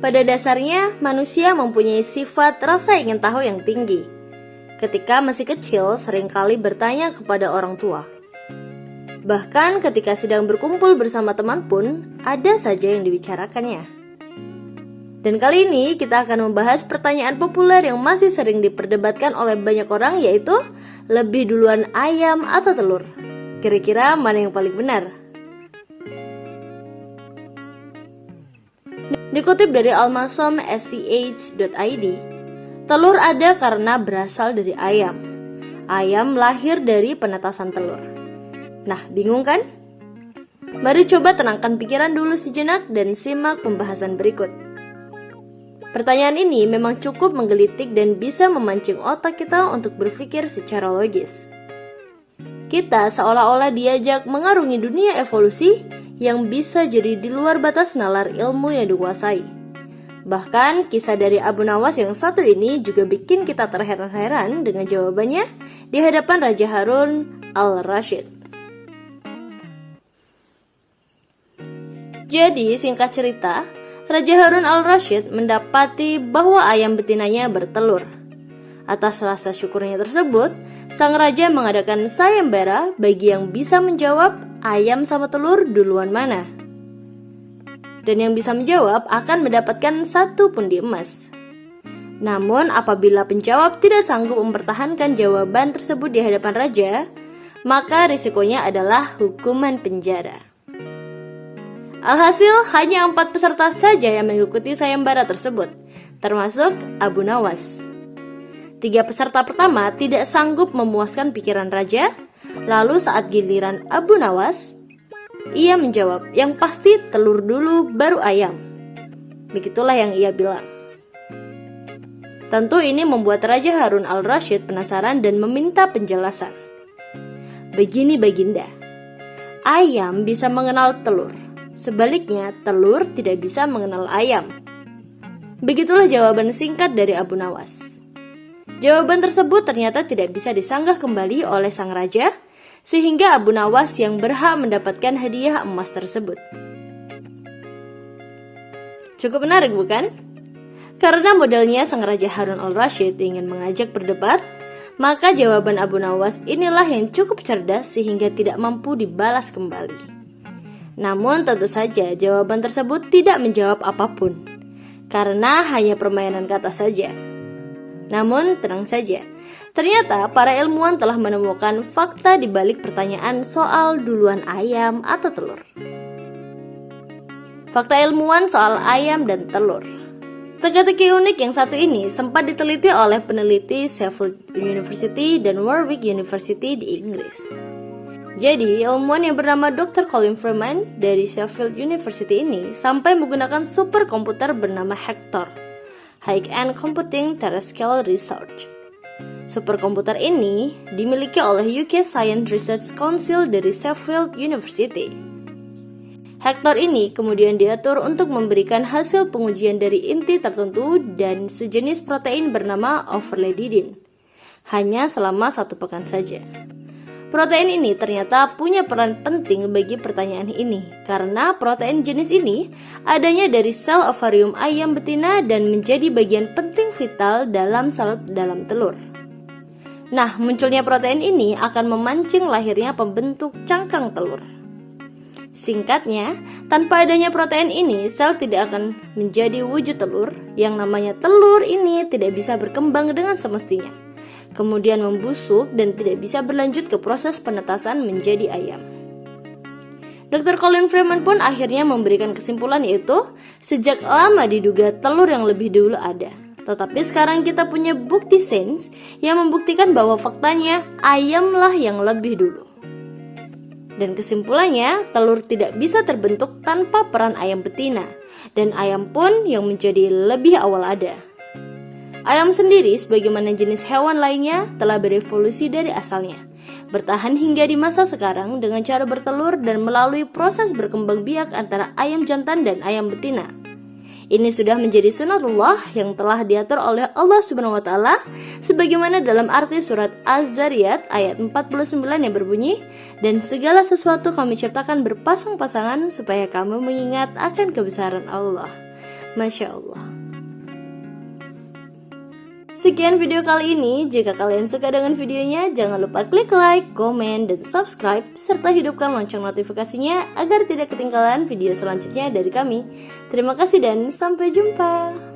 Pada dasarnya, manusia mempunyai sifat rasa ingin tahu yang tinggi. Ketika masih kecil, seringkali bertanya kepada orang tua. Bahkan ketika sedang berkumpul bersama teman pun, ada saja yang dibicarakannya. Dan kali ini kita akan membahas pertanyaan populer yang masih sering diperdebatkan oleh banyak orang, yaitu lebih duluan ayam atau telur? Kira-kira mana yang paling benar? Dikutip dari almasom.sch.id, telur ada karena berasal dari ayam. Ayam lahir dari penetasan telur. Nah, bingung kan? Mari coba tenangkan pikiran dulu sejenak dan simak pembahasan berikut. Pertanyaan ini memang cukup menggelitik dan bisa memancing otak kita untuk berpikir secara logis. Kita seolah-olah diajak mengarungi dunia evolusi yang bisa jadi di luar batas nalar ilmu yang dikuasai. Bahkan kisah dari Abu Nawas yang satu ini juga bikin kita terheran-heran dengan jawabannya di hadapan Raja Harun al-Rasyid. Jadi singkat cerita, Raja Harun al-Rasyid mendapati bahwa ayam betinanya bertelur. Atas rasa syukurnya tersebut, sang raja mengadakan sayembara bagi yang bisa menjawab ayam sama telur duluan mana. Dan yang bisa menjawab akan mendapatkan 1 pundi emas. Namun apabila penjawab tidak sanggup mempertahankan jawaban tersebut di hadapan raja, maka risikonya adalah hukuman penjara. Alhasil hanya 4 peserta saja yang mengikuti sayembara tersebut, termasuk Abu Nawas. 3 peserta pertama tidak sanggup memuaskan pikiran raja, lalu saat giliran Abu Nawas, ia menjawab, yang pasti telur dulu baru ayam. Begitulah yang ia bilang. Tentu ini membuat Raja Harun al-Rasyid penasaran dan meminta penjelasan. Begini baginda, ayam bisa mengenal telur. Sebaliknya, telur tidak bisa mengenal ayam. Begitulah jawaban singkat dari Abu Nawas. Jawaban tersebut ternyata tidak bisa disanggah kembali oleh sang raja, sehingga Abu Nawas yang berhak mendapatkan hadiah emas tersebut. Cukup menarik bukan? Karena modelnya sang Raja Harun al-Rasyid ingin mengajak berdebat, maka jawaban Abu Nawas inilah yang cukup cerdas sehingga tidak mampu dibalas kembali. Namun tentu saja jawaban tersebut tidak menjawab apapun, karena hanya permainan kata saja. Namun tenang saja, ternyata para ilmuwan telah menemukan fakta di balik pertanyaan soal duluan ayam atau telur. Fakta ilmuwan soal ayam dan telur. Teka-teki unik yang satu ini sempat diteliti oleh peneliti Sheffield University dan Warwick University di Inggris. Jadi, ilmuwan yang bernama Dr. Colin Freeman dari Sheffield University ini sampai menggunakan superkomputer bernama Hector, High-End Computing Terrestrial Research. Superkomputer ini dimiliki oleh UK Science Research Council dari Sheffield University. Hector ini kemudian diatur untuk memberikan hasil pengujian dari inti tertentu dan sejenis protein bernama overledidin, hanya selama 1 pekan saja. Protein ini ternyata punya peran penting bagi pertanyaan ini, karena protein jenis ini adanya dari sel ovarium ayam betina dan menjadi bagian penting vital dalam sel dalam telur. Nah, munculnya protein ini akan memancing lahirnya pembentuk cangkang telur. Singkatnya, tanpa adanya protein ini, sel tidak akan menjadi wujud telur. Yang namanya telur ini tidak bisa berkembang dengan semestinya, kemudian membusuk dan tidak bisa berlanjut ke proses penetasan menjadi ayam. Dr. Colin Freeman pun akhirnya memberikan kesimpulan, yaitu sejak lama diduga telur yang lebih dulu ada. Tetapi sekarang kita punya bukti sains yang membuktikan bahwa faktanya ayamlah yang lebih dulu. Dan kesimpulannya, telur tidak bisa terbentuk tanpa peran ayam betina, dan ayam pun yang menjadi lebih awal ada. Ayam sendiri sebagaimana jenis hewan lainnya telah berevolusi dari asalnya, bertahan hingga di masa sekarang dengan cara bertelur dan melalui proses berkembang biak antara ayam jantan dan ayam betina. Ini sudah menjadi sunatullah yang telah diatur oleh Allah Subhanahu wa taala sebagaimana dalam arti surat Az-Zariyat ayat 49 yang berbunyi, "Dan segala sesuatu kami ciptakan berpasang-pasangan supaya kamu mengingat akan kebesaran Allah." Masya Allah. Sekian video kali ini. Jika kalian suka dengan videonya, jangan lupa klik like, komen, dan subscribe, serta hidupkan lonceng notifikasinya agar tidak ketinggalan video selanjutnya dari kami. Terima kasih dan sampai jumpa.